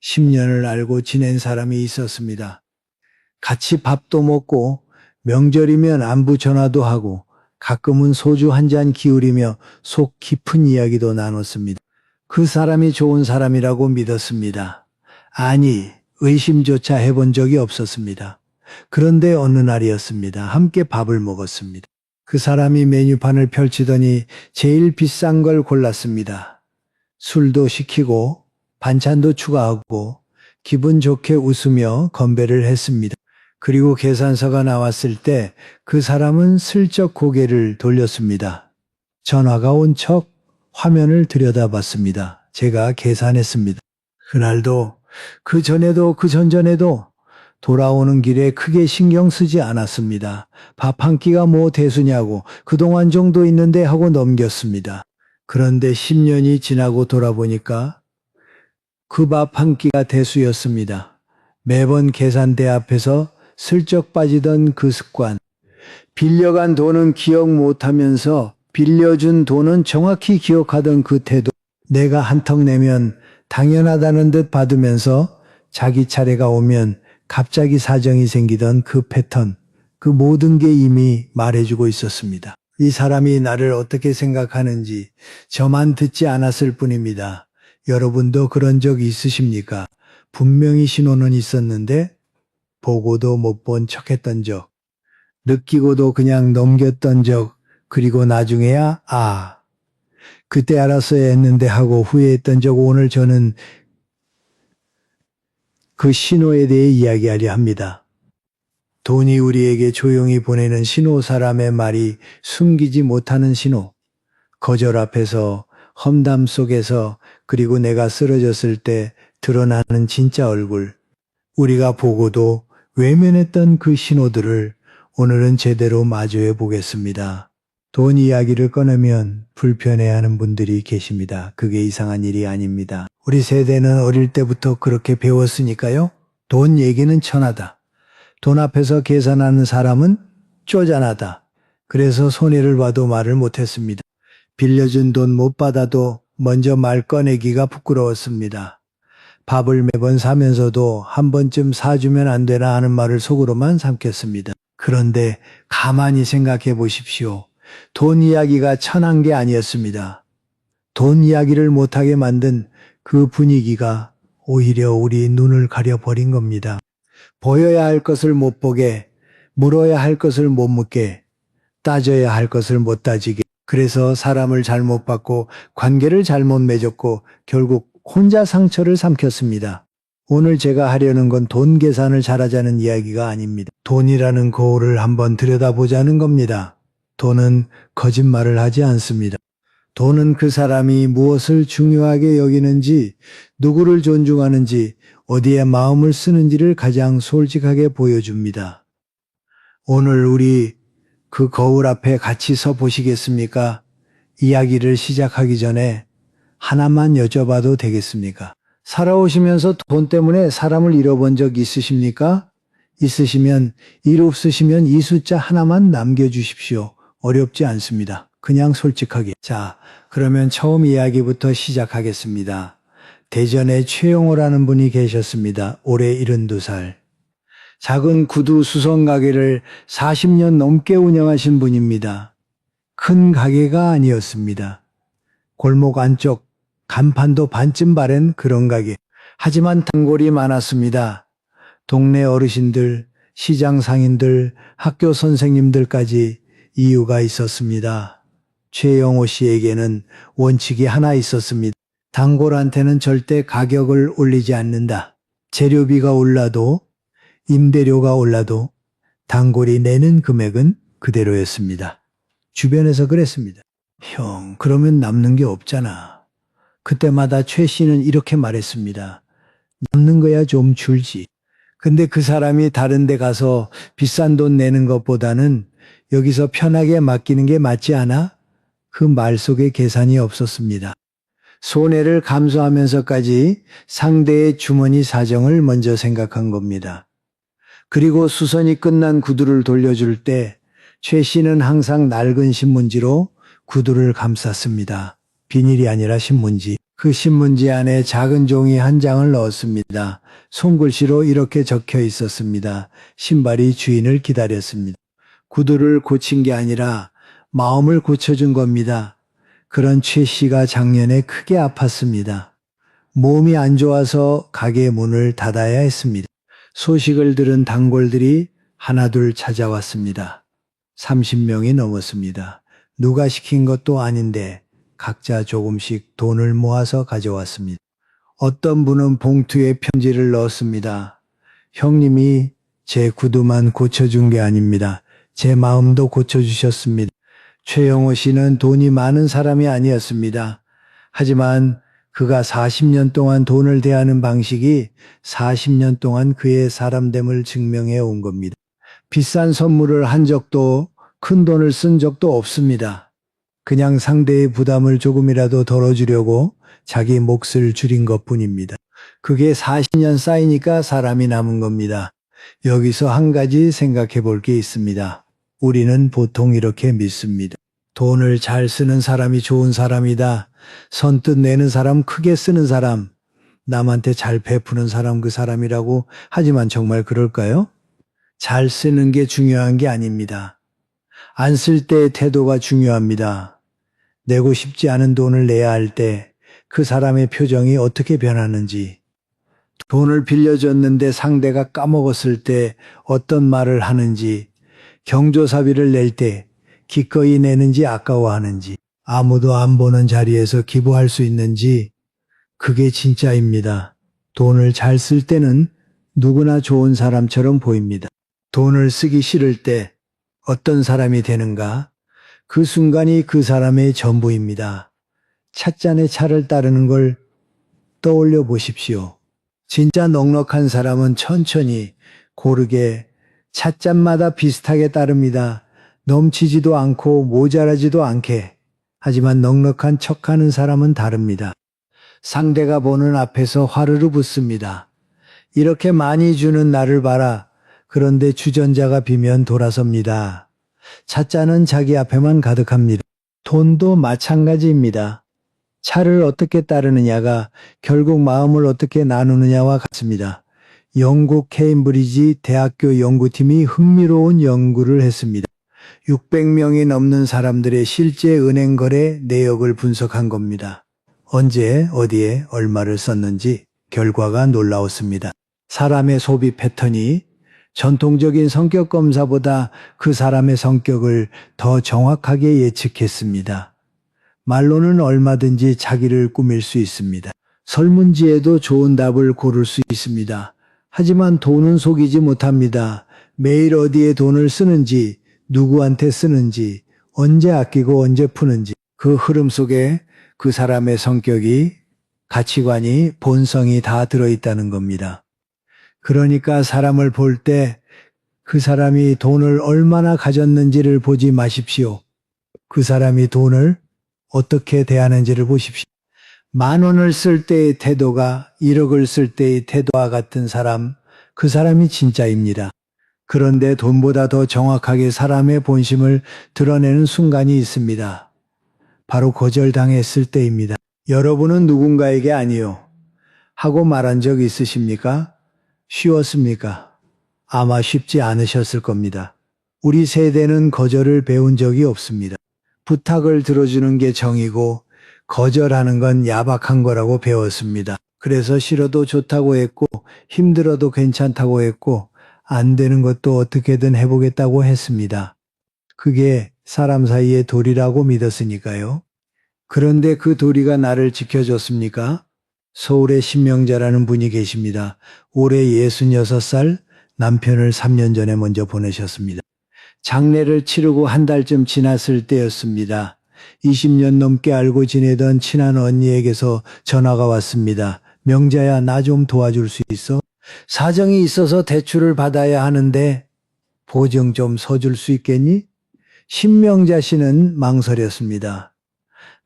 10년을 알고 지낸 사람이 있었습니다. 같이 밥도 먹고 명절이면 안부 전화도 하고 가끔은 소주 한 잔 기울이며 속 깊은 이야기도 나눴습니다. 그 사람이 좋은 사람이라고 믿었습니다. 아니, 의심조차 해본 적이 없었습니다. 그런데 어느 날이었습니다. 함께 밥을 먹었습니다. 그 사람이 메뉴판을 펼치더니 제일 비싼 걸 골랐습니다. 술도 시키고 반찬도 추가하고 기분 좋게 웃으며 건배를 했습니다. 그리고 계산서가 나왔을 때 그 사람은 슬쩍 고개를 돌렸습니다. 전화가 온 척 화면을 들여다봤습니다. 제가 계산했습니다. 그날도 그 전에도 그 전전에도 돌아오는 길에 크게 신경 쓰지 않았습니다. 밥 한 끼가 뭐 대수냐고 그동안 정도 있는데 하고 넘겼습니다. 그런데 10년이 지나고 돌아보니까 그 밥 한 끼가 대수였습니다. 매번 계산대 앞에서 슬쩍 빠지던 그 습관. 빌려간 돈은 기억 못하면서 빌려준 돈은 정확히 기억하던 그 태도. 내가 한턱 내면 당연하다는 듯 받으면서 자기 차례가 오면 갑자기 사정이 생기던 그 패턴. 그 모든 게 이미 말해주고 있었습니다. 이 사람이 나를 어떻게 생각하는지 저만 듣지 않았을 뿐입니다. 여러분도 그런 적 있으십니까? 분명히 신호는 있었는데 보고도 못 본 척했던 적, 느끼고도 그냥 넘겼던 적, 그리고 나중에야 그때 알았어야 했는데 하고 후회했던 적. 오늘 저는 그 신호에 대해 이야기하려 합니다. 돈이 우리에게 조용히 보내는 신호, 사람의 말이 숨기지 못하는 신호, 거절 앞에서, 험담 속에서, 그리고 내가 쓰러졌을 때 드러나는 진짜 얼굴, 우리가 보고도 외면했던 그 신호들을 오늘은 제대로 마주해 보겠습니다. 돈 이야기를 꺼내면 불편해하는 분들이 계십니다. 그게 이상한 일이 아닙니다. 우리 세대는 어릴 때부터 그렇게 배웠으니까요. 돈 얘기는 천하다. 돈 앞에서 계산하는 사람은 쪼잔하다. 그래서 손해를 봐도 말을 못했습니다. 빌려준 돈 못 받아도 먼저 말 꺼내기가 부끄러웠습니다. 밥을 매번 사면서도 한 번쯤 사주면 안 되나 하는 말을 속으로만 삼켰습니다. 그런데 가만히 생각해 보십시오. 돈 이야기가 천한 게 아니었습니다. 돈 이야기를 못하게 만든 그 분위기가 오히려 우리 눈을 가려버린 겁니다. 보여야 할 것을 못 보게, 물어야 할 것을 못 묻게, 따져야 할 것을 못 따지게. 그래서 사람을 잘못 받고 관계를 잘못 맺었고 결국 혼자 상처를 삼켰습니다. 오늘 제가 하려는 건 돈 계산을 잘하자는 이야기가 아닙니다. 돈이라는 거울을 한번 들여다보자는 겁니다. 돈은 거짓말을 하지 않습니다. 돈은 그 사람이 무엇을 중요하게 여기는지, 누구를 존중하는지, 어디에 마음을 쓰는지를 가장 솔직하게 보여줍니다. 오늘 우리 그 거울 앞에 같이 서 보시겠습니까? 이야기를 시작하기 전에 하나만 여쭤봐도 되겠습니까? 살아오시면서 돈 때문에 사람을 잃어본 적 있으십니까? 있으시면, 일 없으시면 이 숫자 하나만 남겨주십시오. 어렵지 않습니다. 그냥 솔직하게. 자, 그러면 처음 이야기부터 시작하겠습니다. 대전에 최영호라는 분이 계셨습니다. 올해 72살. 작은 구두 수선 가게를 40년 넘게 운영하신 분입니다. 큰 가게가 아니었습니다. 골목 안쪽 간판도 반쯤 바른 그런 가게. 하지만 단골이 많았습니다. 동네 어르신들, 시장 상인들, 학교 선생님들까지. 이유가 있었습니다. 최영호 씨에게는 원칙이 하나 있었습니다. 단골한테는 절대 가격을 올리지 않는다. 재료비가 올라도, 임대료가 올라도 단골이 내는 금액은 그대로였습니다. 주변에서 그랬습니다. 형, 그러면 남는 게 없잖아. 그때마다 최 씨는 이렇게 말했습니다. 남는 거야 좀 줄지. 근데 그 사람이 다른 데 가서 비싼 돈 내는 것보다는 여기서 편하게 맡기는 게 맞지 않아? 그 말 속에 계산이 없었습니다. 손해를 감수하면서까지 상대의 주머니 사정을 먼저 생각한 겁니다. 그리고 수선이 끝난 구두를 돌려줄 때 최 씨는 항상 낡은 신문지로 구두를 감쌌습니다. 비닐이 아니라 신문지. 그 신문지 안에 작은 종이 한 장을 넣었습니다. 손글씨로 이렇게 적혀 있었습니다. 신발이 주인을 기다렸습니다. 구두를 고친 게 아니라 마음을 고쳐준 겁니다. 그런 최 씨가 작년에 크게 아팠습니다. 몸이 안 좋아서 가게 문을 닫아야 했습니다. 소식을 들은 단골들이 하나둘 찾아왔습니다. 30명이 넘었습니다. 누가 시킨 것도 아닌데 각자 조금씩 돈을 모아서 가져왔습니다. 어떤 분은 봉투에 편지를 넣었습니다. 형님이 제 구두만 고쳐준 게 아닙니다. 제 마음도 고쳐주셨습니다. 최영호 씨는 돈이 많은 사람이 아니었습니다. 하지만 그가 40년 동안 돈을 대하는 방식이 40년 동안 그의 사람됨을 증명해 온 겁니다. 비싼 선물을 한 적도 큰 돈을 쓴 적도 없습니다. 그냥 상대의 부담을 조금이라도 덜어주려고 자기 몫을 줄인 것뿐입니다. 그게 40년 쌓이니까 사람이 남은 겁니다. 여기서 한 가지 생각해 볼 게 있습니다. 우리는 보통 이렇게 믿습니다. 돈을 잘 쓰는 사람이 좋은 사람이다. 선뜻 내는 사람, 크게 쓰는 사람, 남한테 잘 베푸는 사람 그 사람이라고. 하지만 정말 그럴까요? 잘 쓰는 게 중요한 게 아닙니다. 안 쓸 때의 태도가 중요합니다. 내고 싶지 않은 돈을 내야 할 때 그 사람의 표정이 어떻게 변하는지, 돈을 빌려줬는데 상대가 까먹었을 때 어떤 말을 하는지, 경조사비를 낼 때 기꺼이 내는지 아까워하는지, 아무도 안 보는 자리에서 기부할 수 있는지, 그게 진짜입니다. 돈을 잘 쓸 때는 누구나 좋은 사람처럼 보입니다. 돈을 쓰기 싫을 때 어떤 사람이 되는가? 그 순간이 그 사람의 전부입니다. 찻잔에 차를 따르는 걸 떠올려 보십시오. 진짜 넉넉한 사람은 천천히 고르게 찻잔마다 비슷하게 따릅니다. 넘치지도 않고 모자라지도 않게. 하지만 넉넉한 척하는 사람은 다릅니다. 상대가 보는 앞에서 화르르 붙습니다. 이렇게 많이 주는 나를 봐라. 그런데 주전자가 비면 돌아섭니다. 찻잔은 자기 앞에만 가득합니다. 돈도 마찬가지입니다. 차를 어떻게 따르느냐가 결국 마음을 어떻게 나누느냐와 같습니다. 영국 케임브리지 대학교 연구팀이 흥미로운 연구를 했습니다. 600명이 넘는 사람들의 실제 은행 거래 내역을 분석한 겁니다. 언제, 어디에, 얼마를 썼는지 결과가 놀라웠습니다. 사람의 소비 패턴이 전통적인 성격 검사보다 그 사람의 성격을 더 정확하게 예측했습니다. 말로는 얼마든지 자기를 꾸밀 수 있습니다. 설문지에도 좋은 답을 고를 수 있습니다. 하지만 돈은 속이지 못합니다. 매일 어디에 돈을 쓰는지, 누구한테 쓰는지, 언제 아끼고 언제 푸는지, 그 흐름 속에 그 사람의 성격이, 가치관이, 본성이 다 들어있다는 겁니다. 그러니까 사람을 볼 때 그 사람이 돈을 얼마나 가졌는지를 보지 마십시오. 그 사람이 돈을 어떻게 대하는지를 보십시오. 10,000원을 쓸 때의 태도가 1억을 쓸 때의 태도와 같은 사람, 그 사람이 진짜입니다. 그런데 돈보다 더 정확하게 사람의 본심을 드러내는 순간이 있습니다. 바로 거절당했을 때입니다. 여러분은 누군가에게 아니요 하고 말한 적 있으십니까? 쉬웠습니까? 아마 쉽지 않으셨을 겁니다. 우리 세대는 거절을 배운 적이 없습니다. 부탁을 들어주는 게 정이고 거절하는 건 야박한 거라고 배웠습니다. 그래서 싫어도 좋다고 했고 힘들어도 괜찮다고 했고 안 되는 것도 어떻게든 해보겠다고 했습니다. 그게 사람 사이의 도리라고 믿었으니까요. 그런데 그 도리가 나를 지켜줬습니까? 서울의 신명자라는 분이 계십니다. 올해 66살, 남편을 3년 전에 먼저 보내셨습니다. 장례를 치르고 한 달쯤 지났을 때였습니다. 20년 넘게 알고 지내던 친한 언니에게서 전화가 왔습니다. 명자야, 나 좀 도와줄 수 있어? 사정이 있어서 대출을 받아야 하는데 보증 좀 서줄 수 있겠니? 신명자 씨는 망설였습니다.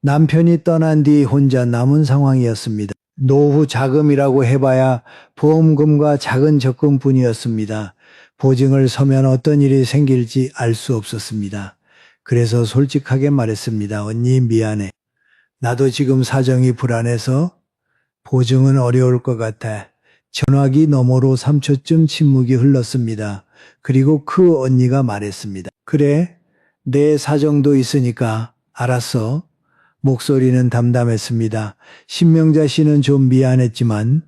남편이 떠난 뒤 혼자 남은 상황이었습니다. 노후 자금이라고 해봐야 보험금과 작은 적금뿐이었습니다. 보증을 서면 어떤 일이 생길지 알 수 없었습니다. 그래서 솔직하게 말했습니다. 언니 미안해. 나도 지금 사정이 불안해서 보증은 어려울 것 같아. 전화기 너머로 3초쯤 침묵이 흘렀습니다. 그리고 그 언니가 말했습니다. 그래, 내 사정도 있으니까 알았어. 목소리는 담담했습니다. 신명자 씨는 좀 미안했지만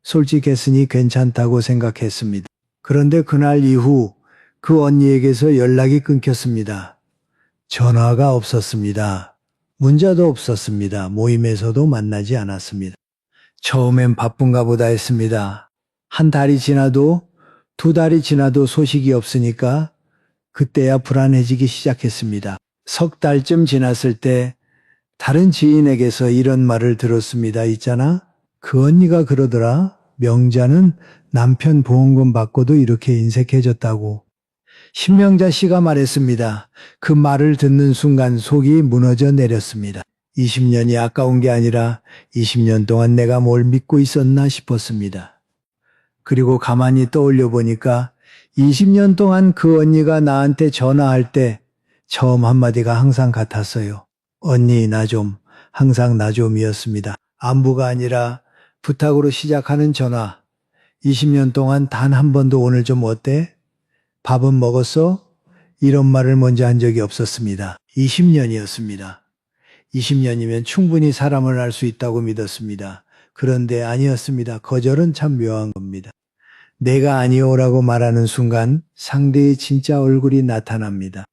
솔직했으니 괜찮다고 생각했습니다. 그런데 그날 이후 그 언니에게서 연락이 끊겼습니다. 전화가 없었습니다. 문자도 없었습니다. 모임에서도 만나지 않았습니다. 처음엔 바쁜가 보다 했습니다. 한 달이 지나도 두 달이 지나도 소식이 없으니까 그때야 불안해지기 시작했습니다. 석 달쯤 지났을 때 다른 지인에게서 이런 말을 들었습니다. 있잖아? 그 언니가 그러더라. 명자는 남편 보험금 받고도 이렇게 인색해졌다고. 신명자 씨가 말했습니다. 그 말을 듣는 순간 속이 무너져 내렸습니다. 20년이 아까운 게 아니라 20년 동안 내가 뭘 믿고 있었나 싶었습니다. 그리고 가만히 떠올려 보니까 20년 동안 그 언니가 나한테 전화할 때 처음 한마디가 항상 같았어요. 언니 나 좀, 항상 나 좀이었습니다. 안부가 아니라 부탁으로 시작하는 전화. 20년 동안 단 한 번도 오늘 좀 어때? 밥은 먹었어? 이런 말을 먼저 한 적이 없었습니다. 20년이었습니다. 20년이면 충분히 사람을 알 수 있다고 믿었습니다. 그런데 아니었습니다. 거절은 참 묘한 겁니다. 내가 아니오라고 말하는 순간 상대의 진짜 얼굴이 나타납니다.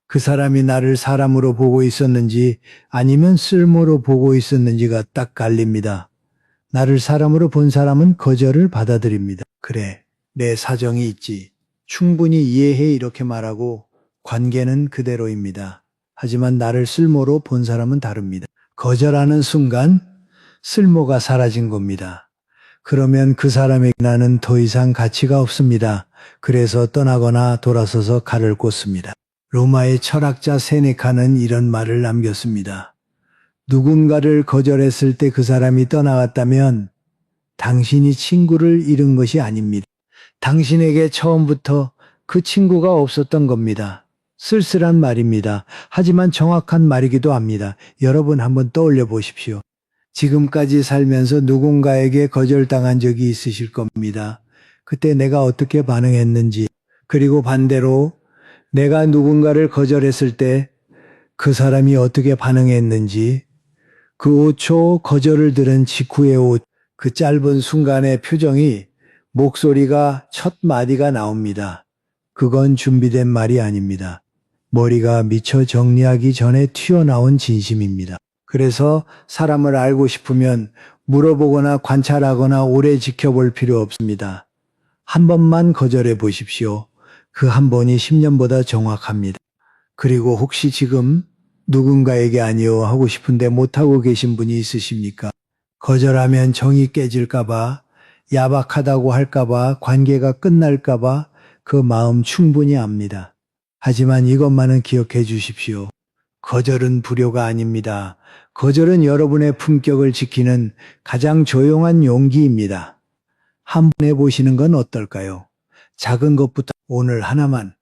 그 사람이 나를 사람으로 보고 있었는지 아니면 쓸모로 보고 있었는지가 딱 갈립니다. 나를 사람으로 본 사람은 거절을 받아들입니다. 그래, 내 사정이 있지. 충분히 이해해 이렇게 말하고 관계는 그대로입니다. 하지만 나를 쓸모로 본 사람은 다릅니다. 거절하는 순간 쓸모가 사라진 겁니다. 그러면 그 사람에게 나는 더 이상 가치가 없습니다. 그래서 떠나거나 돌아서서 칼을 꽂습니다. 로마의 철학자 세네카는 이런 말을 남겼습니다. 누군가를 거절했을 때 그 사람이 떠나갔다면 당신이 친구를 잃은 것이 아닙니다. 당신에게 처음부터 그 친구가 없었던 겁니다. 쓸쓸한 말입니다. 하지만 정확한 말이기도 합니다. 여러분 한번 떠올려 보십시오. 지금까지 살면서 누군가에게 거절당한 적이 있으실 겁니다. 그때 내가 어떻게 반응했는지, 그리고 반대로 내가 누군가를 거절했을 때 그 사람이 어떻게 반응했는지, 그 5초 거절을 들은 직후의 그 짧은 순간의 표정이, 목소리가 첫 마디가 나옵니다. 그건 준비된 말이 아닙니다. 머리가 미처 정리하기 전에 튀어나온 진심입니다. 그래서 사람을 알고 싶으면 물어보거나 관찰하거나 오래 지켜볼 필요 없습니다. 한 번만 거절해 보십시오. 그 한 번이 10년보다 정확합니다. 그리고 혹시 지금 누군가에게 아니요 하고 싶은데 못하고 계신 분이 있으십니까? 거절하면 정이 깨질까봐, 야박하다고 할까봐, 관계가 끝날까봐 그 마음 충분히 압니다. 하지만 이것만은 기억해 주십시오. 거절은 불효가 아닙니다. 거절은 여러분의 품격을 지키는 가장 조용한 용기입니다. 한번 해보시는 건 어떨까요? 작은 것부터 오늘 하나만.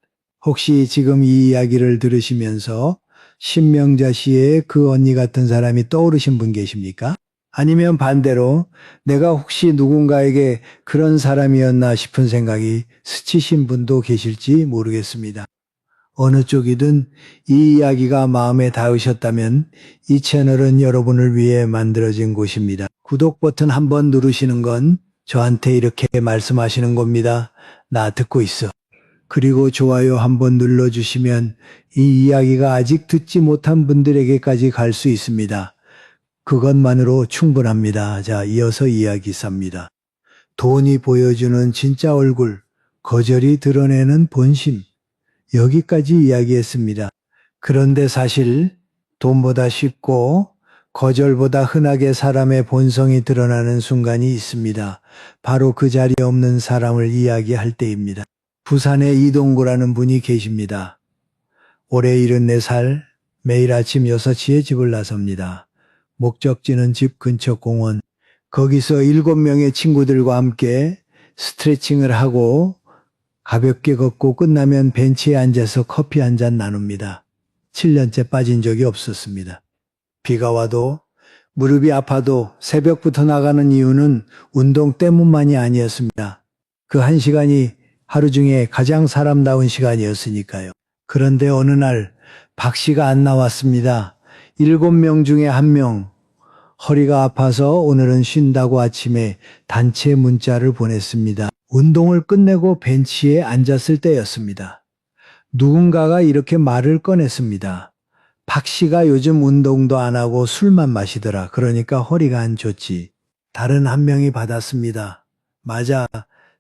혹시 지금 이 이야기를 들으시면서 신명자 씨의 그 언니 같은 사람이 떠오르신 분 계십니까? 아니면 반대로 내가 혹시 누군가에게 그런 사람이었나 싶은 생각이 스치신 분도 계실지 모르겠습니다. 어느 쪽이든 이 이야기가 마음에 닿으셨다면 이 채널은 여러분을 위해 만들어진 곳입니다. 구독 버튼 한번 누르시는 건 저한테 이렇게 말씀하시는 겁니다. 나 듣고 있어. 그리고 좋아요 한번 눌러주시면 이 이야기가 아직 듣지 못한 분들에게까지 갈 수 있습니다. 그것만으로 충분합니다. 자, 이어서 이야기 쌉니다. 돈이 보여주는 진짜 얼굴, 거절이 드러내는 본심. 여기까지 이야기했습니다. 그런데 사실 돈보다 쉽고 거절보다 흔하게 사람의 본성이 드러나는 순간이 있습니다. 바로 그 자리에 없는 사람을 이야기할 때입니다. 부산에 이동구라는 분이 계십니다. 올해 74살, 매일 아침 6시에 집을 나섭니다. 목적지는 집 근처 공원. 거기서 7명의 친구들과 함께 스트레칭을 하고 가볍게 걷고 끝나면 벤치에 앉아서 커피 한 잔 나눕니다. 7년째 빠진 적이 없었습니다. 비가 와도 무릎이 아파도 새벽부터 나가는 이유는 운동 때문만이 아니었습니다. 그 한 시간이 하루 중에 가장 사람다운 시간이었으니까요. 그런데 어느 날 박 씨가 안 나왔습니다. 7명 중에 1명. 허리가 아파서 오늘은 쉰다고 아침에 단체 문자를 보냈습니다. 운동을 끝내고 벤치에 앉았을 때였습니다. 누군가가 이렇게 말을 꺼냈습니다. 박 씨가 요즘 운동도 안 하고 술만 마시더라. 그러니까 허리가 안 좋지. 다른 한 명이 받았습니다. 맞아.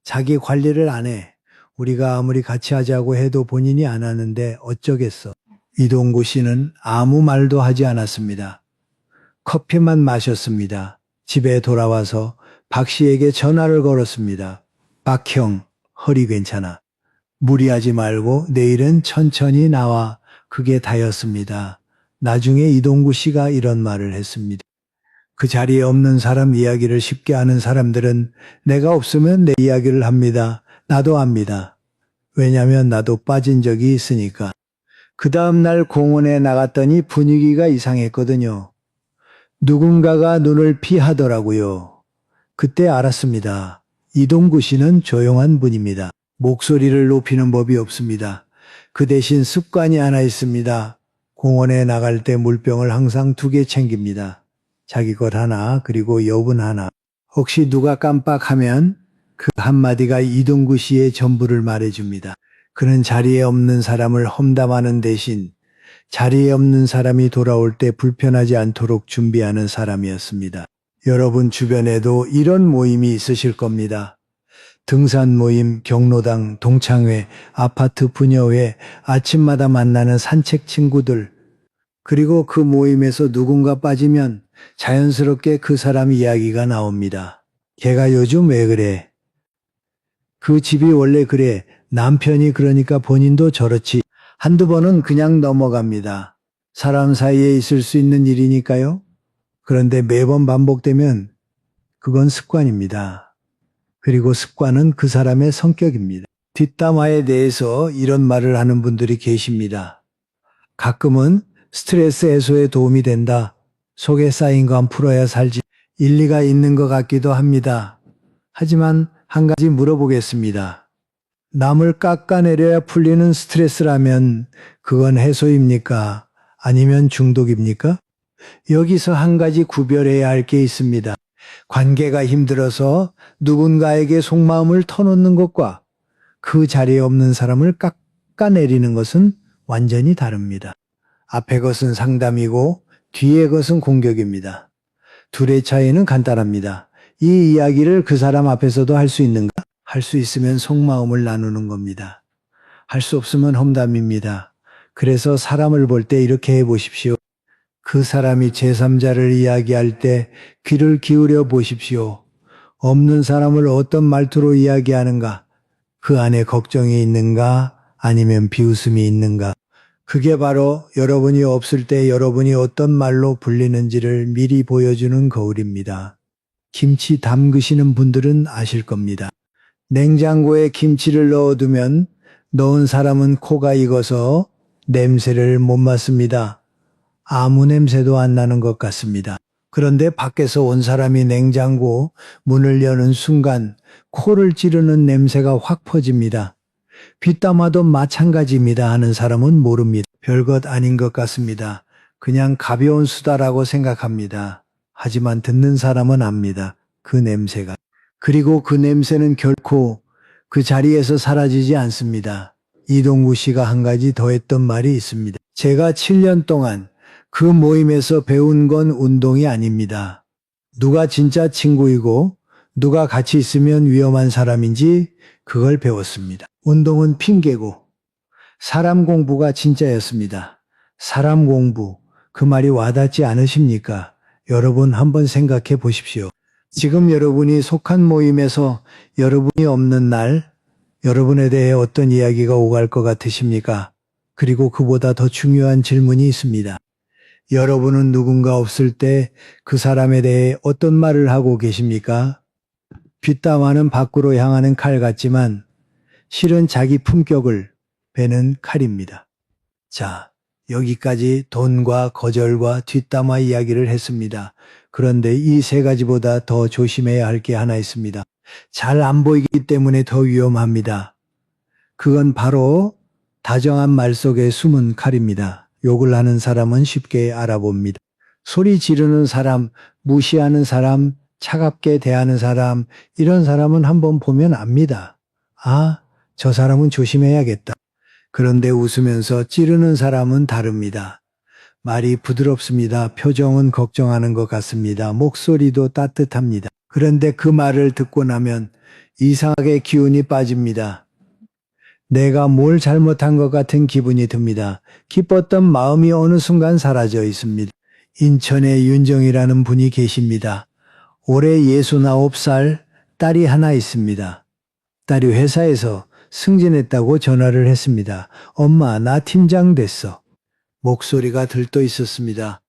자기 관리를 안 해. 우리가 아무리 같이 하자고 해도 본인이 안 하는데 어쩌겠어. 이동구 씨는 아무 말도 하지 않았습니다. 커피만 마셨습니다. 집에 돌아와서 박 씨에게 전화를 걸었습니다. 박 형, 허리 괜찮아. 무리하지 말고 내일은 천천히 나와. 그게 다였습니다. 나중에 이동구 씨가 이런 말을 했습니다. 그 자리에 없는 사람 이야기를 쉽게 하는 사람들은 내가 없으면 내 이야기를 합니다. 나도 합니다. 왜냐면 나도 빠진 적이 있으니까. 그 다음날 공원에 나갔더니 분위기가 이상했거든요. 누군가가 눈을 피하더라고요. 그때 알았습니다. 이동구 씨는 조용한 분입니다. 목소리를 높이는 법이 없습니다. 그 대신 습관이 하나 있습니다. 공원에 나갈 때 물병을 항상 2개 챙깁니다. 자기 것 하나, 그리고 여분 하나. 혹시 누가 깜빡하면 그 한마디가 이동구 씨의 전부를 말해줍니다. 그는 자리에 없는 사람을 험담하는 대신 자리에 없는 사람이 돌아올 때 불편하지 않도록 준비하는 사람이었습니다. 여러분 주변에도 이런 모임이 있으실 겁니다. 등산 모임, 경로당, 동창회, 아파트 부녀회, 아침마다 만나는 산책 친구들. 그리고 그 모임에서 누군가 빠지면 자연스럽게 그 사람 이야기가 나옵니다. 걔가 요즘 왜 그래? 그 집이 원래 그래. 남편이 그러니까 본인도 저렇지. 한두 번은 그냥 넘어갑니다. 사람 사이에 있을 수 있는 일이니까요. 그런데 매번 반복되면 그건 습관입니다. 그리고 습관은 그 사람의 성격입니다. 뒷담화에 대해서 이런 말을 하는 분들이 계십니다. 가끔은 스트레스 해소에 도움이 된다. 속에 쌓인 건 풀어야 살지. 일리가 있는 것 같기도 합니다. 하지만 한 가지 물어보겠습니다. 남을 깎아내려야 풀리는 스트레스라면 그건 해소입니까? 아니면 중독입니까? 여기서 한 가지 구별해야 할 게 있습니다. 관계가 힘들어서 누군가에게 속마음을 터놓는 것과 그 자리에 없는 사람을 깎아내리는 것은 완전히 다릅니다. 앞에 것은 상담이고 뒤에 것은 공격입니다. 둘의 차이는 간단합니다. 이 이야기를 그 사람 앞에서도 할 수 있는가? 할 수 있으면 속마음을 나누는 겁니다. 할 수 없으면 험담입니다. 그래서 사람을 볼 때 이렇게 해보십시오. 그 사람이 제3자를 이야기할 때 귀를 기울여 보십시오. 없는 사람을 어떤 말투로 이야기하는가? 그 안에 걱정이 있는가? 아니면 비웃음이 있는가? 그게 바로 여러분이 없을 때 여러분이 어떤 말로 불리는지를 미리 보여주는 거울입니다. 김치 담그시는 분들은 아실 겁니다. 냉장고에 김치를 넣어두면 넣은 사람은 코가 익어서 냄새를 못 맡습니다. 아무 냄새도 안 나는 것 같습니다. 그런데 밖에서 온 사람이 냉장고 문을 여는 순간 코를 찌르는 냄새가 확 퍼집니다. 뒷담화도 마찬가지입니다 하는 사람은 모릅니다. 별것 아닌 것 같습니다. 그냥 가벼운 수다라고 생각합니다. 하지만 듣는 사람은 압니다. 그 냄새가. 그리고 그 냄새는 결코 그 자리에서 사라지지 않습니다. 이동구 씨가 한 가지 더 했던 말이 있습니다. 제가 7년 동안 그 모임에서 배운 건 운동이 아닙니다. 누가 진짜 친구이고 누가 같이 있으면 위험한 사람인지 그걸 배웠습니다. 운동은 핑계고 사람 공부가 진짜였습니다. 사람 공부, 그 말이 와닿지 않으십니까? 여러분 한번 생각해 보십시오. 지금 여러분이 속한 모임에서 여러분이 없는 날 여러분에 대해 어떤 이야기가 오갈 것 같으십니까? 그리고 그보다 더 중요한 질문이 있습니다. 여러분은 누군가 없을 때 그 사람에 대해 어떤 말을 하고 계십니까? 뒷담화는 밖으로 향하는 칼 같지만 실은 자기 품격을 베는 칼입니다. 자, 여기까지 돈과 거절과 뒷담화 이야기를 했습니다. 그런데 이 세 가지보다 더 조심해야 할 게 하나 있습니다. 잘 안 보이기 때문에 더 위험합니다. 그건 바로 다정한 말 속에 숨은 칼입니다. 욕을 하는 사람은 쉽게 알아봅니다. 소리 지르는 사람, 무시하는 사람, 차갑게 대하는 사람, 이런 사람은 한번 보면 압니다. 아, 저 사람은 조심해야겠다. 그런데 웃으면서 찌르는 사람은 다릅니다. 말이 부드럽습니다. 표정은 걱정하는 것 같습니다. 목소리도 따뜻합니다. 그런데 그 말을 듣고 나면 이상하게 기운이 빠집니다. 내가 뭘 잘못한 것 같은 기분이 듭니다. 기뻤던 마음이 어느 순간 사라져 있습니다. 인천에 윤정이라는 분이 계십니다. 올해 69살 딸이 하나 있습니다. 딸이 회사에서 승진했다고 전화를 했습니다. 엄마, 나 팀장 됐어. 목소리가 들떠 있었습니다.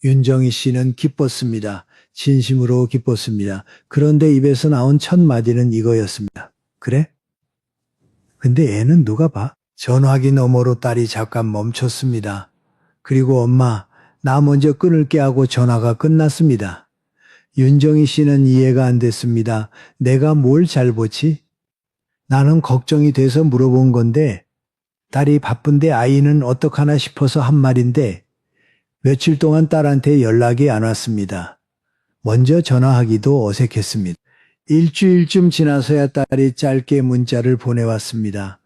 윤정희 씨는 기뻤습니다. 진심으로 기뻤습니다. 그런데 입에서 나온 첫 마디는 이거였습니다. 그래? 근데 애는 누가 봐? 전화기 너머로 딸이 잠깐 멈췄습니다. 그리고 엄마, 나 먼저 끊을게 하고 전화가 끝났습니다. 윤정희 씨는 이해가 안 됐습니다. 내가 뭘 잘못이? 나는 걱정이 돼서 물어본 건데 딸이 바쁜데 아이는 어떡하나 싶어서 한 말인데 며칠 동안 딸한테 연락이 안 왔습니다. 먼저 전화하기도 어색했습니다. 일주일쯤 지나서야 딸이 짧게 문자를 보내왔습니다.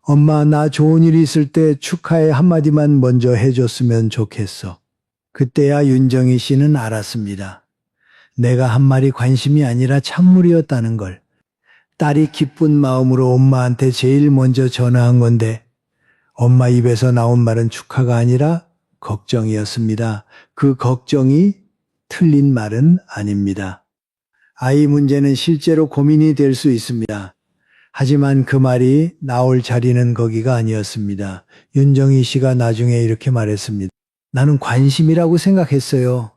엄마, 나 좋은 일 있을 때 축하해 한마디만 먼저 해줬으면 좋겠어. 그때야 윤정희 씨는 알았습니다. 내가 한 말이 관심이 아니라 찬물이었다는 걸. 딸이 기쁜 마음으로 엄마한테 제일 먼저 전화한 건데 엄마 입에서 나온 말은 축하가 아니라 걱정이었습니다. 그 걱정이 틀린 말은 아닙니다. 아이 문제는 실제로 고민이 될 수 있습니다. 하지만 그 말이 나올 자리는 거기가 아니었습니다. 윤정희 씨가 나중에 이렇게 말했습니다. 나는 관심이라고 생각했어요.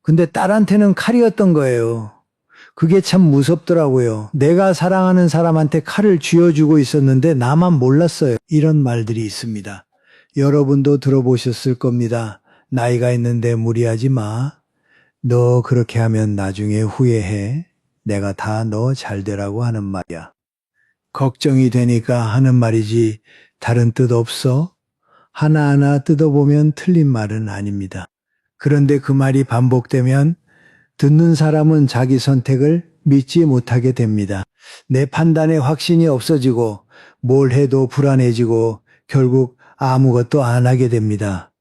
근데 딸한테는 칼이었던 거예요. 그게 참 무섭더라고요. 내가 사랑하는 사람한테 칼을 쥐어주고 있었는데 나만 몰랐어요. 이런 말들이 있습니다. 여러분도 들어보셨을 겁니다. 나이가 있는데 무리하지 마. 너 그렇게 하면 나중에 후회해. 내가 다 너 잘 되라고 하는 말이야. 걱정이 되니까 하는 말이지 다른 뜻 없어? 하나하나 뜯어보면 틀린 말은 아닙니다. 그런데 그 말이 반복되면 듣는 사람은 자기 선택을 믿지 못하게 됩니다. 내 판단에 확신이 없어지고 뭘 해도 불안해지고 결국 아무것도 안 하게 됩니다.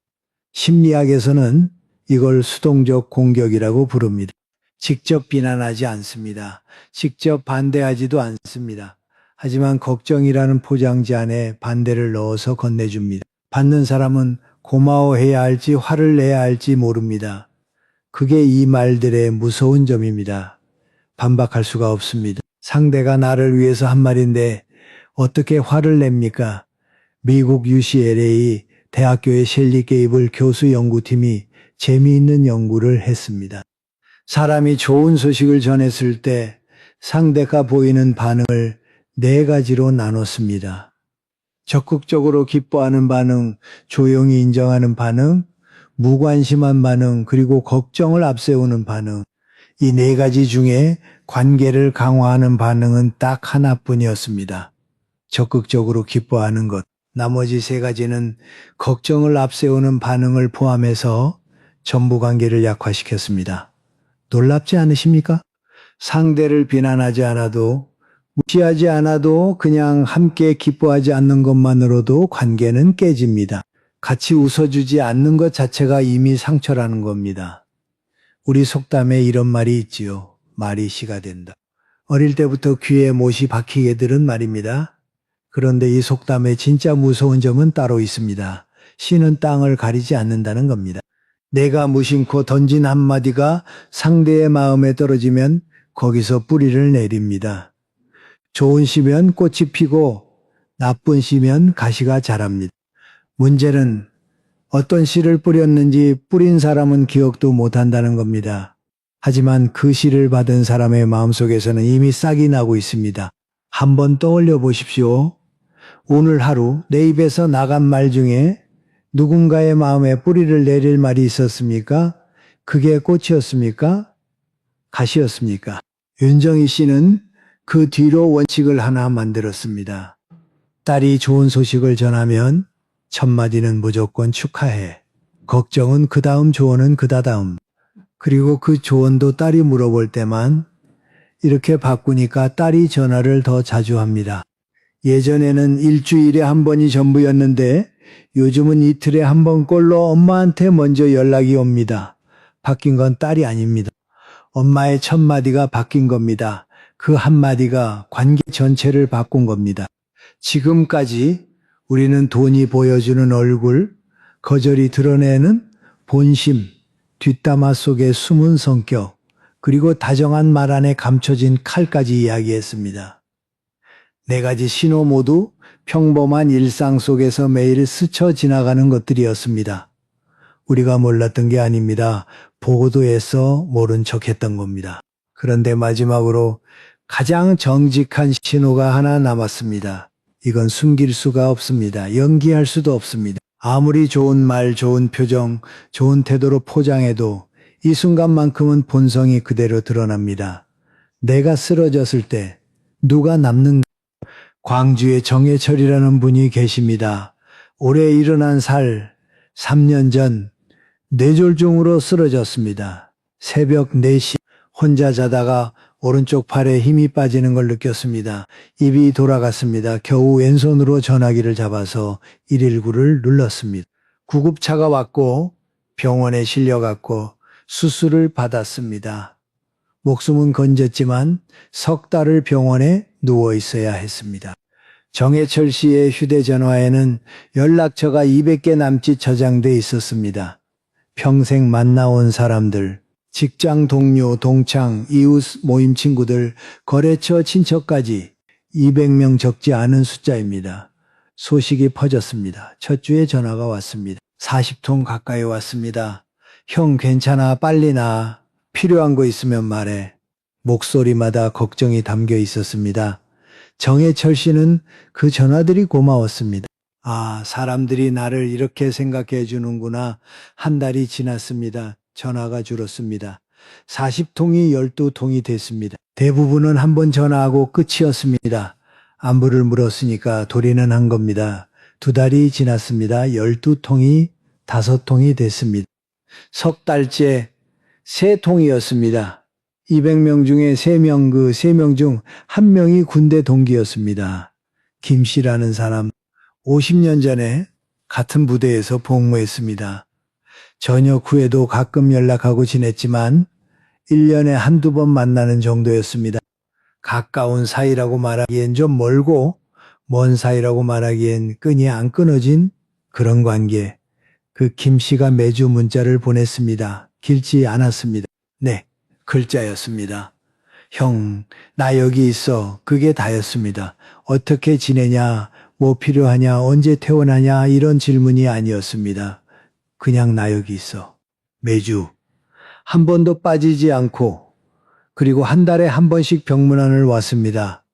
심리학에서는 이걸 수동적 공격이라고 부릅니다. 직접 비난하지 않습니다. 직접 반대하지도 않습니다. 하지만 걱정이라는 포장지 안에 반대를 넣어서 건네줍니다. 받는 사람은 고마워해야 할지 화를 내야 할지 모릅니다. 그게 이 말들의 무서운 점입니다. 반박할 수가 없습니다. 상대가 나를 위해서 한 말인데 어떻게 화를 냅니까? 미국 UCLA 대학교의 셸리 게이블 교수 연구팀이 재미있는 연구를 했습니다. 사람이 좋은 소식을 전했을 때 상대가 보이는 반응을 4가지로 나눴습니다. 적극적으로 기뻐하는 반응, 조용히 인정하는 반응, 무관심한 반응, 그리고 걱정을 앞세우는 반응. 이 4가지 중에 관계를 강화하는 반응은 딱 하나뿐이었습니다. 적극적으로 기뻐하는 것. 나머지 3가지는 걱정을 앞세우는 반응을 포함해서 전부 관계를 약화시켰습니다. 놀랍지 않으십니까? 상대를 비난하지 않아도 무시하지 않아도 그냥 함께 기뻐하지 않는 것만으로도 관계는 깨집니다. 같이 웃어주지 않는 것 자체가 이미 상처라는 겁니다. 우리 속담에 이런 말이 있지요. 말이 시가 된다. 어릴 때부터 귀에 못이 박히게 들은 말입니다. 그런데 이 속담에 진짜 무서운 점은 따로 있습니다. 씨는 땅을 가리지 않는다는 겁니다. 내가 무심코 던진 한마디가 상대의 마음에 떨어지면 거기서 뿌리를 내립니다. 좋은 씨면 꽃이 피고 나쁜 씨면 가시가 자랍니다. 문제는 어떤 씨를 뿌렸는지 뿌린 사람은 기억도 못한다는 겁니다. 하지만 그 씨를 받은 사람의 마음속에서는 이미 싹이 나고 있습니다. 한번 떠올려 보십시오. 오늘 하루 내 입에서 나간 말 중에 누군가의 마음에 뿌리를 내릴 말이 있었습니까? 그게 꽃이었습니까? 가시였습니까? 윤정희 씨는 그 뒤로 원칙을 하나 만들었습니다. 딸이 좋은 소식을 전하면 첫마디는 무조건 축하해. 걱정은 그 다음, 조언은 그다다음. 그리고 그 조언도 딸이 물어볼 때만 이렇게 바꾸니까 딸이 전화를 더 자주 합니다. 예전에는 일주일에 한 번이 전부였는데 요즘은 이틀에 한 번꼴로 엄마한테 먼저 연락이 옵니다. 바뀐 건 딸이 아닙니다. 엄마의 첫마디가 바뀐 겁니다. 그 한마디가 관계 전체를 바꾼 겁니다. 지금까지 우리는 돈이 보여주는 얼굴, 거절이 드러내는 본심, 뒷담화 속의 숨은 성격, 그리고 다정한 말 안에 감춰진 칼까지 이야기했습니다. 네 가지 신호 모두 평범한 일상 속에서 매일 스쳐 지나가는 것들이었습니다. 우리가 몰랐던 게 아닙니다. 보도에서 모른 척 했던 겁니다. 그런데 마지막으로 가장 정직한 신호가 하나 남았습니다. 이건 숨길 수가 없습니다. 연기할 수도 없습니다. 아무리 좋은 말, 좋은 표정, 좋은 태도로 포장해도 이 순간만큼은 본성이 그대로 드러납니다. 내가 쓰러졌을 때 누가 남는가? 광주에 정해철이라는 분이 계십니다. 올해 일어난 살 3년 전 뇌졸중으로 쓰러졌습니다. 새벽 4시 혼자 자다가 오른쪽 팔에 힘이 빠지는 걸 느꼈습니다. 입이 돌아갔습니다. 겨우 왼손으로 전화기를 잡아서 119를 눌렀습니다. 구급차가 왔고 병원에 실려갔고 수술을 받았습니다. 목숨은 건졌지만 석 달을 병원에 누워 있어야 했습니다. 정해철 씨의 휴대전화에는 연락처가 200개 남짓 저장돼 있었습니다. 평생 만나온 사람들, 직장 동료, 동창, 이웃 모임 친구들, 거래처 친척까지 200명 적지 않은 숫자입니다. 소식이 퍼졌습니다. 첫 주에 전화가 왔습니다. 40통 가까이 왔습니다. 형 괜찮아, 빨리 나. 필요한 거 있으면 말해. 목소리마다 걱정이 담겨 있었습니다. 정해철 씨는 그 전화들이 고마웠습니다. 아, 사람들이 나를 이렇게 생각해 주는구나. 한 달이 지났습니다. 전화가 줄었습니다. 40통이 12통이 됐습니다. 대부분은 한 번 전화하고 끝이었습니다. 안부를 물었으니까 도리는 한 겁니다. 2달이 지났습니다. 12통이 5통이 됐습니다. 석 달째 3통이었습니다. 200명 중에 3명, 그 3명 중 1명이 군대 동기였습니다. 김 씨라는 사람 50년 전에 같은 부대에서 복무했습니다. 전역 후에도 가끔 연락하고 지냈지만 1년에 한두 번 만나는 정도였습니다. 가까운 사이라고 말하기엔 좀 멀고 먼 사이라고 말하기엔 끈이 안 끊어진 그런 관계. 그 김 씨가 매주 문자를 보냈습니다. 길지 않았습니다. 네, 글자였습니다. 형, 나 여기 있어. 그게 다였습니다. 어떻게 지내냐, 뭐 필요하냐, 언제 퇴원하냐 이런 질문이 아니었습니다. 그냥 나 여기 있어. 매주 한 번도 빠지지 않고 그리고 한 달에 한 번씩 병문안을 왔습니다.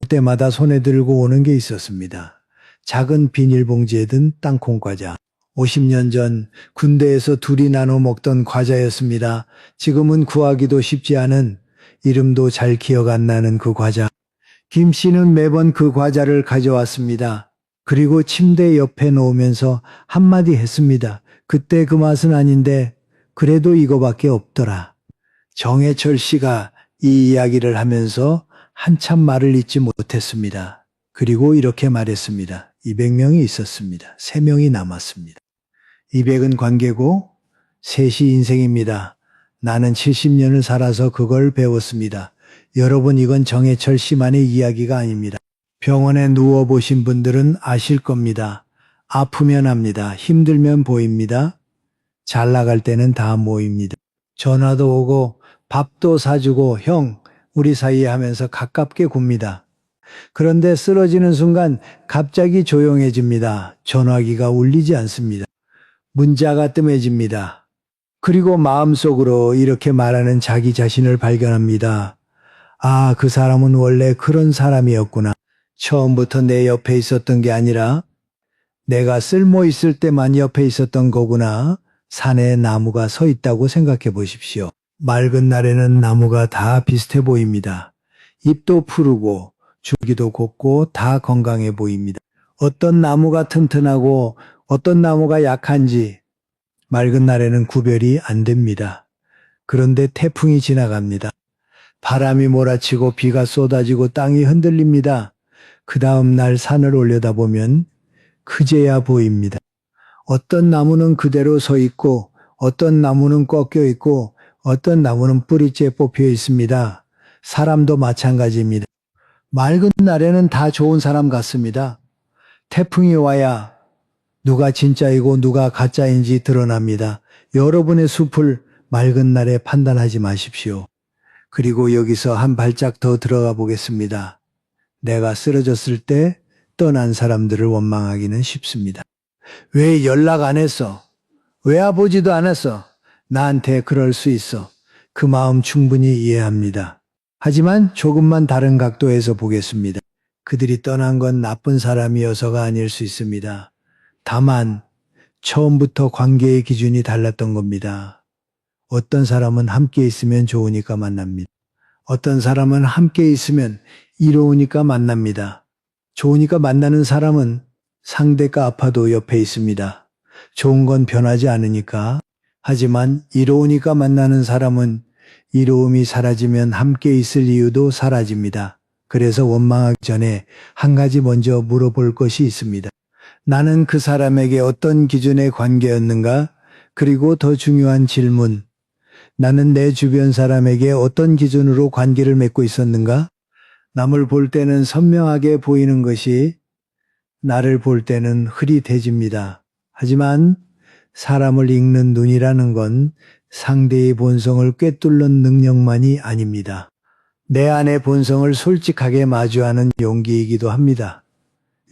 올 때마다 손에 들고 오는 게 있었습니다. 작은 비닐봉지에 든 땅콩 과자. 50년 전 군대에서 둘이 나눠 먹던 과자였습니다. 지금은 구하기도 쉽지 않은 이름도 잘 기억 안 나는 그 과자. 김 씨는 매번 그 과자를 가져왔습니다. 그리고 침대 옆에 놓으면서 한마디 했습니다. 그때 그 맛은 아닌데 그래도 이거밖에 없더라. 정해철 씨가 이 이야기를 하면서 한참 말을 잇지 못했습니다. 그리고 이렇게 말했습니다. 200명이 있었습니다. 3명이 남았습니다. 200은 관계고 3이 인생입니다. 나는 70년을 살아서 그걸 배웠습니다. 여러분, 이건 정해철 씨만의 이야기가 아닙니다. 병원에 누워보신 분들은 아실 겁니다. 아프면 합니다. 힘들면 보입니다. 잘 나갈 때는 다 모입니다. 전화도 오고 밥도 사주고 형, 우리 사이에 하면서 가깝게 굽니다. 그런데 쓰러지는 순간 갑자기 조용해집니다. 전화기가 울리지 않습니다. 문자가 뜸해집니다. 그리고 마음속으로 이렇게 말하는 자기 자신을 발견합니다. 아, 그 사람은 원래 그런 사람이었구나. 처음부터 내 옆에 있었던 게 아니라 내가 쓸모 있을 때만 옆에 있었던 거구나. 산에 나무가 서 있다고 생각해 보십시오. 맑은 날에는 나무가 다 비슷해 보입니다. 잎도 푸르고 줄기도 곱고 다 건강해 보입니다. 어떤 나무가 튼튼하고 어떤 나무가 약한지 맑은 날에는 구별이 안 됩니다. 그런데 태풍이 지나갑니다. 바람이 몰아치고 비가 쏟아지고 땅이 흔들립니다. 그 다음 날 산을 올려다보면 그제야 보입니다. 어떤 나무는 그대로 서 있고 어떤 나무는 꺾여 있고 어떤 나무는 뿌리째 뽑혀 있습니다. 사람도 마찬가지입니다. 맑은 날에는 다 좋은 사람 같습니다. 태풍이 와야 누가 진짜이고 누가 가짜인지 드러납니다. 여러분의 숲을 맑은 날에 판단하지 마십시오. 그리고 여기서 한 발짝 더 들어가 보겠습니다. 내가 쓰러졌을 때 떠난 사람들을 원망하기는 쉽습니다. 왜 연락 안 했어? 왜 와보지도 않았어? 나한테 그럴 수 있어. 그 마음 충분히 이해합니다. 하지만 조금만 다른 각도에서 보겠습니다. 그들이 떠난 건 나쁜 사람이어서가 아닐 수 있습니다. 다만 처음부터 관계의 기준이 달랐던 겁니다. 어떤 사람은 함께 있으면 좋으니까 만납니다. 어떤 사람은 함께 있으면 이로우니까 만납니다. 좋으니까 만나는 사람은 상대가 아파도 옆에 있습니다. 좋은 건 변하지 않으니까. 하지만 이로우니까 만나는 사람은 이로움이 사라지면 함께 있을 이유도 사라집니다. 그래서 원망하기 전에 한 가지 먼저 물어볼 것이 있습니다. 나는 그 사람에게 어떤 기준의 관계였는가? 그리고 더 중요한 질문. 나는 내 주변 사람에게 어떤 기준으로 관계를 맺고 있었는가? 남을 볼 때는 선명하게 보이는 것이 나를 볼 때는 흐릿해집니다. 하지만 사람을 읽는 눈이라는 건 상대의 본성을 꿰뚫는 능력만이 아닙니다. 내 안의 본성을 솔직하게 마주하는 용기이기도 합니다.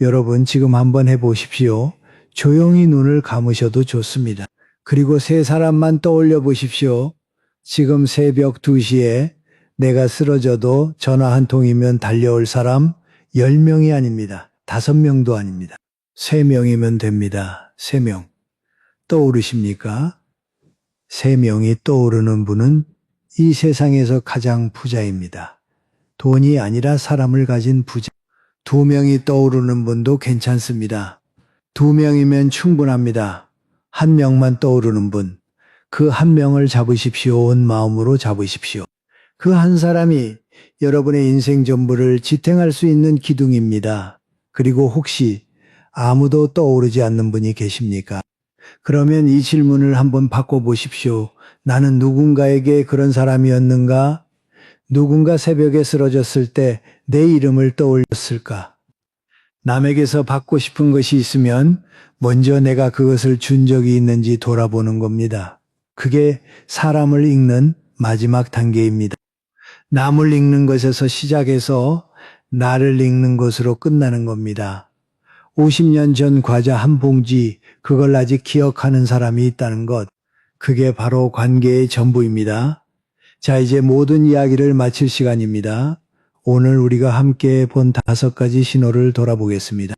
여러분 지금 한번 해보십시오. 조용히 눈을 감으셔도 좋습니다. 그리고 세 사람만 떠올려 보십시오. 지금 새벽 2시에 내가 쓰러져도 전화 한 통이면 달려올 사람 10명이 아닙니다. 5명도 아닙니다. 3명이면 됩니다. 3명. 떠오르십니까? 3명이 떠오르는 분은 이 세상에서 가장 부자입니다. 돈이 아니라 사람을 가진 부자. 2명이 떠오르는 분도 괜찮습니다. 2명이면 충분합니다. 1명만 떠오르는 분. 그 1명을 잡으십시오. 온 마음으로 잡으십시오. 그 한 사람이 여러분의 인생 전부를 지탱할 수 있는 기둥입니다. 그리고 혹시 아무도 떠오르지 않는 분이 계십니까? 그러면 이 질문을 한번 바꿔보십시오. 나는 누군가에게 그런 사람이었는가? 누군가 새벽에 쓰러졌을 때 내 이름을 떠올렸을까? 남에게서 받고 싶은 것이 있으면 먼저 내가 그것을 준 적이 있는지 돌아보는 겁니다. 그게 사람을 읽는 마지막 단계입니다. 남을 읽는 것에서 시작해서 나를 읽는 것으로 끝나는 겁니다. 50년 전 과자 한 봉지, 그걸 아직 기억하는 사람이 있다는 것. 그게 바로 관계의 전부입니다. 자, 이제 모든 이야기를 마칠 시간입니다. 오늘 우리가 함께 본 5가지 신호를 돌아보겠습니다.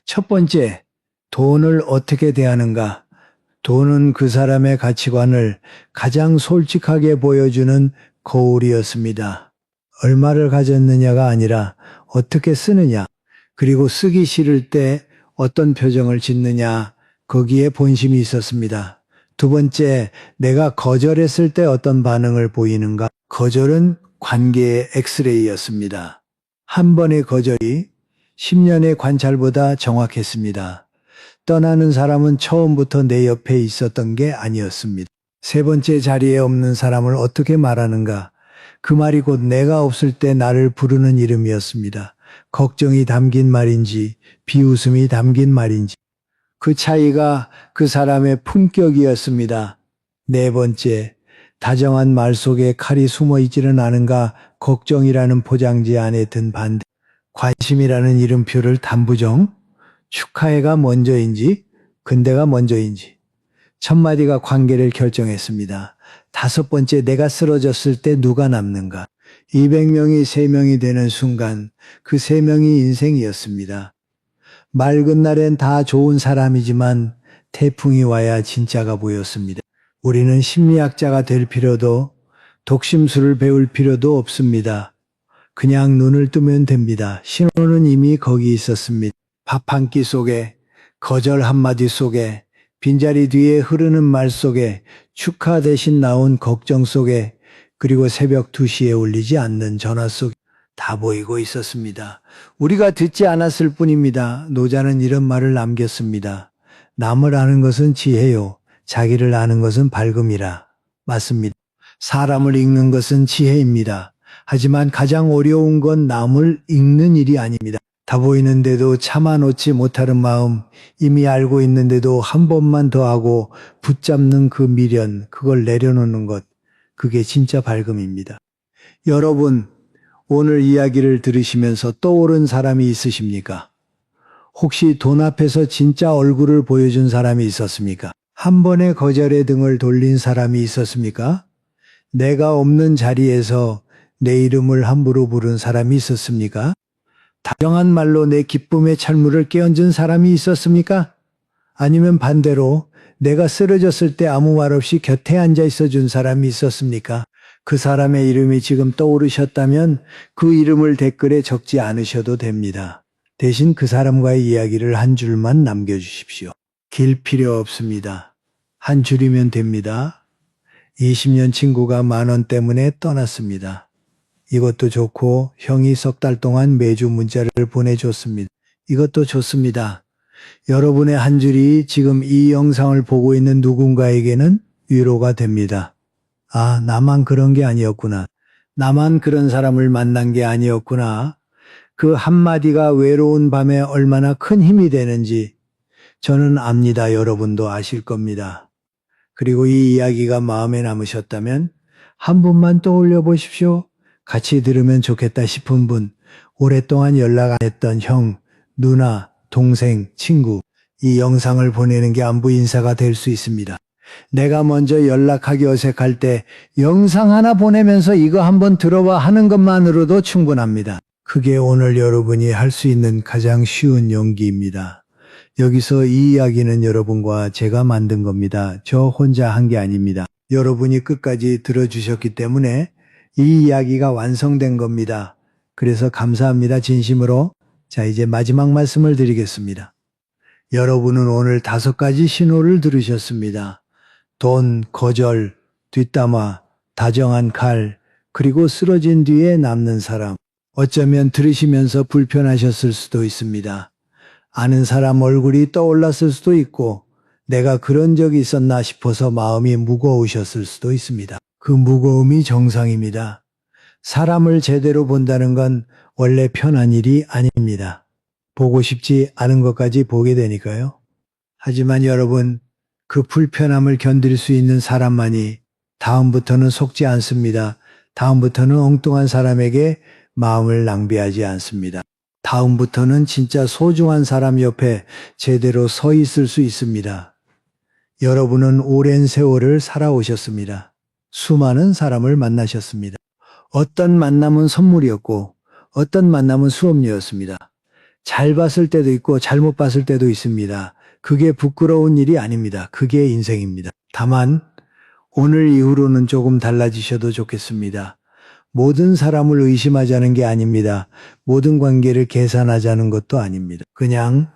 첫 번째, 돈을 어떻게 대하는가? 돈은 그 사람의 가치관을 가장 솔직하게 보여주는 거울이었습니다. 얼마를 가졌느냐가 아니라 어떻게 쓰느냐, 그리고 쓰기 싫을 때 어떤 표정을 짓느냐, 거기에 본심이 있었습니다. 두 번째, 내가 거절했을 때 어떤 반응을 보이는가? 거절은 관계의 엑스레이였습니다. 한 번의 거절이 10년의 관찰보다 정확했습니다. 떠나는 사람은 처음부터 내 옆에 있었던 게 아니었습니다. 세 번째, 자리에 없는 사람을 어떻게 말하는가? 그 말이 곧 내가 없을 때 나를 부르는 이름이었습니다. 걱정이 담긴 말인지 비웃음이 담긴 말인지 그 차이가 그 사람의 품격이었습니다. 네 번째, 다정한 말 속에 칼이 숨어 있지는 않은가? 걱정이라는 포장지 안에 든 반대, 관심이라는 이름표를 단부정, 축하해가 먼저인지 근대가 먼저인지 첫 마디가 관계를 결정했습니다. 다섯 번째, 내가 쓰러졌을 때 누가 남는가? 200명이 3명이 되는 순간 그 3명이 인생이었습니다. 맑은 날엔 다 좋은 사람이지만 태풍이 와야 진짜가 보였습니다. 우리는 심리학자가 될 필요도 독심술을 배울 필요도 없습니다. 그냥 눈을 뜨면 됩니다. 신호는 이미 거기 있었습니다. 밥 한 끼 속에, 거절 한마디 속에, 빈자리 뒤에 흐르는 말 속에, 축하 대신 나온 걱정 속에, 그리고 새벽 2시에 울리지 않는 전화 속에 다 보이고 있었습니다. 우리가 듣지 않았을 뿐입니다. 노자는 이런 말을 남겼습니다. 남을 아는 것은 지혜요. 자기를 아는 것은 밝음이라. 맞습니다. 사람을 읽는 것은 지혜입니다. 하지만 가장 어려운 건 남을 읽는 일이 아닙니다. 다 보이는데도 참아놓지 못하는 마음, 이미 알고 있는데도 한 번만 더 하고 붙잡는 그 미련, 그걸 내려놓는 것, 그게 진짜 밝음입니다. 여러분, 오늘 이야기를 들으시면서 떠오른 사람이 있으십니까? 혹시 돈 앞에서 진짜 얼굴을 보여준 사람이 있었습니까? 한 번의 거절에 등을 돌린 사람이 있었습니까? 내가 없는 자리에서 내 이름을 함부로 부른 사람이 있었습니까? 다정한 말로 내 기쁨의 찬물을 끼얹은 사람이 있었습니까? 아니면 반대로 내가 쓰러졌을 때 아무 말 없이 곁에 앉아 있어 준 사람이 있었습니까? 그 사람의 이름이 지금 떠오르셨다면 그 이름을 댓글에 적지 않으셔도 됩니다. 대신 그 사람과의 이야기를 한 줄만 남겨주십시오. 길 필요 없습니다. 한 줄이면 됩니다. 20년 친구가 10,000원 때문에 떠났습니다. 이것도 좋고 형이 석 달 동안 매주 문자를 보내줬습니다. 이것도 좋습니다. 여러분의 한 줄이 지금 이 영상을 보고 있는 누군가에게는 위로가 됩니다. 아, 나만 그런 게 아니었구나. 나만 그런 사람을 만난 게 아니었구나. 그 한마디가 외로운 밤에 얼마나 큰 힘이 되는지 저는 압니다. 여러분도 아실 겁니다. 그리고 이 이야기가 마음에 남으셨다면 한 분만 떠올려 보십시오. 같이 들으면 좋겠다 싶은 분, 오랫동안 연락 안 했던 형, 누나, 동생, 친구, 이 영상을 보내는 게 안부 인사가 될 수 있습니다. 내가 먼저 연락하기 어색할 때 영상 하나 보내면서 이거 한번 들어봐 하는 것만으로도 충분합니다. 그게 오늘 여러분이 할 수 있는 가장 쉬운 용기입니다. 여기서 이 이야기는 여러분과 제가 만든 겁니다. 저 혼자 한 게 아닙니다. 여러분이 끝까지 들어주셨기 때문에 이 이야기가 완성된 겁니다. 그래서 감사합니다. 진심으로. 자, 이제 마지막 말씀을 드리겠습니다. 여러분은 오늘 5가지 신호를 들으셨습니다. 돈, 거절, 뒷담화, 다정한 칼, 그리고 쓰러진 뒤에 남는 사람. 어쩌면 들으시면서 불편하셨을 수도 있습니다. 아는 사람 얼굴이 떠올랐을 수도 있고 내가 그런 적이 있었나 싶어서 마음이 무거우셨을 수도 있습니다. 그 무거움이 정상입니다. 사람을 제대로 본다는 건 원래 편한 일이 아닙니다. 보고 싶지 않은 것까지 보게 되니까요. 하지만 여러분, 그 불편함을 견딜 수 있는 사람만이 다음부터는 속지 않습니다. 다음부터는 엉뚱한 사람에게 마음을 낭비하지 않습니다. 다음부터는 진짜 소중한 사람 옆에 제대로 서 있을 수 있습니다. 여러분은 오랜 세월을 살아오셨습니다. 수많은 사람을 만나셨습니다. 어떤 만남은 선물이었고 어떤 만남은 수업료였습니다. 잘 봤을 때도 있고 잘못 봤을 때도 있습니다. 그게 부끄러운 일이 아닙니다. 그게 인생입니다. 다만 오늘 이후로는 조금 달라지셔도 좋겠습니다. 모든 사람을 의심하자는 게 아닙니다. 모든 관계를 계산하자는 것도 아닙니다. 그냥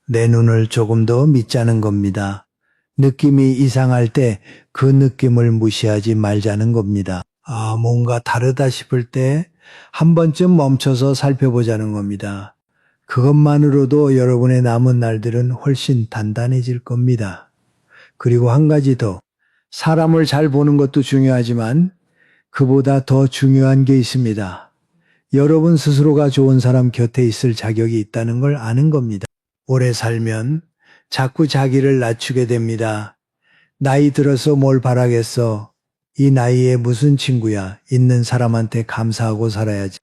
내 눈을 조금 더 믿자는 겁니다. 느낌이 이상할 때 그 느낌을 무시하지 말자는 겁니다. 아, 뭔가 다르다 싶을 때 한 번쯤 멈춰서 살펴보자는 겁니다. 그것만으로도 여러분의 남은 날들은 훨씬 단단해질 겁니다. 그리고 한 가지 더, 사람을 잘 보는 것도 중요하지만 그보다 더 중요한 게 있습니다. 여러분 스스로가 좋은 사람 곁에 있을 자격이 있다는 걸 아는 겁니다. 오래 살면 자꾸 자기를 낮추게 됩니다. 나이 들어서 뭘 바라겠어. 이 나이에 무슨 친구야. 있는 사람한테 감사하고 살아야지.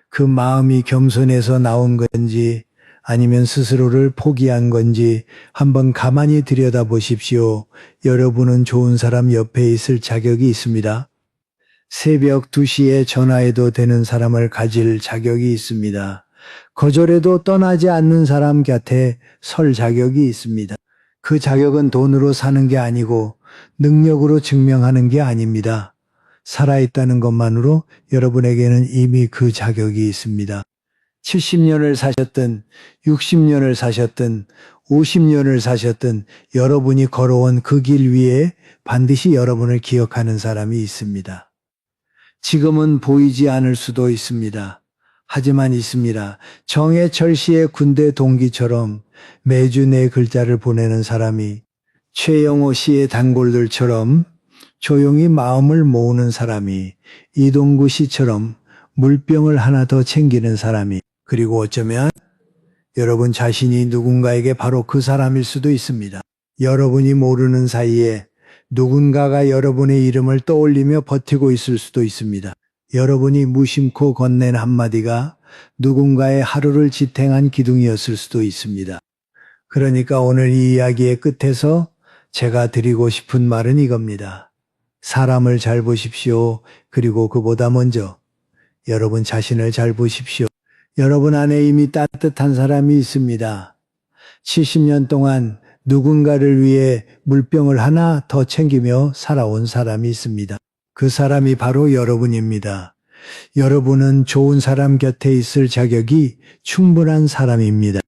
그 마음이 겸손해서 나온 건지 아니면 스스로를 포기한 건지 한번 가만히 들여다보십시오. 여러분은 좋은 사람 옆에 있을 자격이 있습니다. 새벽 2시에 전화해도 되는 사람을 가질 자격이 있습니다. 거절해도 떠나지 않는 사람 곁에 설 자격이 있습니다. 그 자격은 돈으로 사는 게 아니고 능력으로 증명하는 게 아닙니다. 살아있다는 것만으로 여러분에게는 이미 그 자격이 있습니다. 70년을 사셨든 60년을 사셨든 50년을 사셨든 여러분이 걸어온 그 길 위에 반드시 여러분을 기억하는 사람이 있습니다. 지금은 보이지 않을 수도 있습니다. 하지만 있습니다. 정해철 씨의 군대 동기처럼 매주 내 글자를 보내는 사람이, 최영호 씨의 단골들처럼 조용히 마음을 모으는 사람이, 이동구 씨처럼 물병을 하나 더 챙기는 사람이, 그리고 어쩌면 여러분 자신이 누군가에게 바로 그 사람일 수도 있습니다. 여러분이 모르는 사이에 누군가가 여러분의 이름을 떠올리며 버티고 있을 수도 있습니다. 여러분이 무심코 건넨 한마디가 누군가의 하루를 지탱한 기둥이었을 수도 있습니다. 그러니까 오늘 이 이야기의 끝에서 제가 드리고 싶은 말은 이겁니다. 사람을 잘 보십시오. 그리고 그보다 먼저 여러분 자신을 잘 보십시오. 여러분 안에 이미 따뜻한 사람이 있습니다. 70년 동안 누군가를 위해 물병을 하나 더 챙기며 살아온 사람이 있습니다. 그 사람이 바로 여러분입니다. 여러분은 좋은 사람 곁에 있을 자격이 충분한 사람입니다.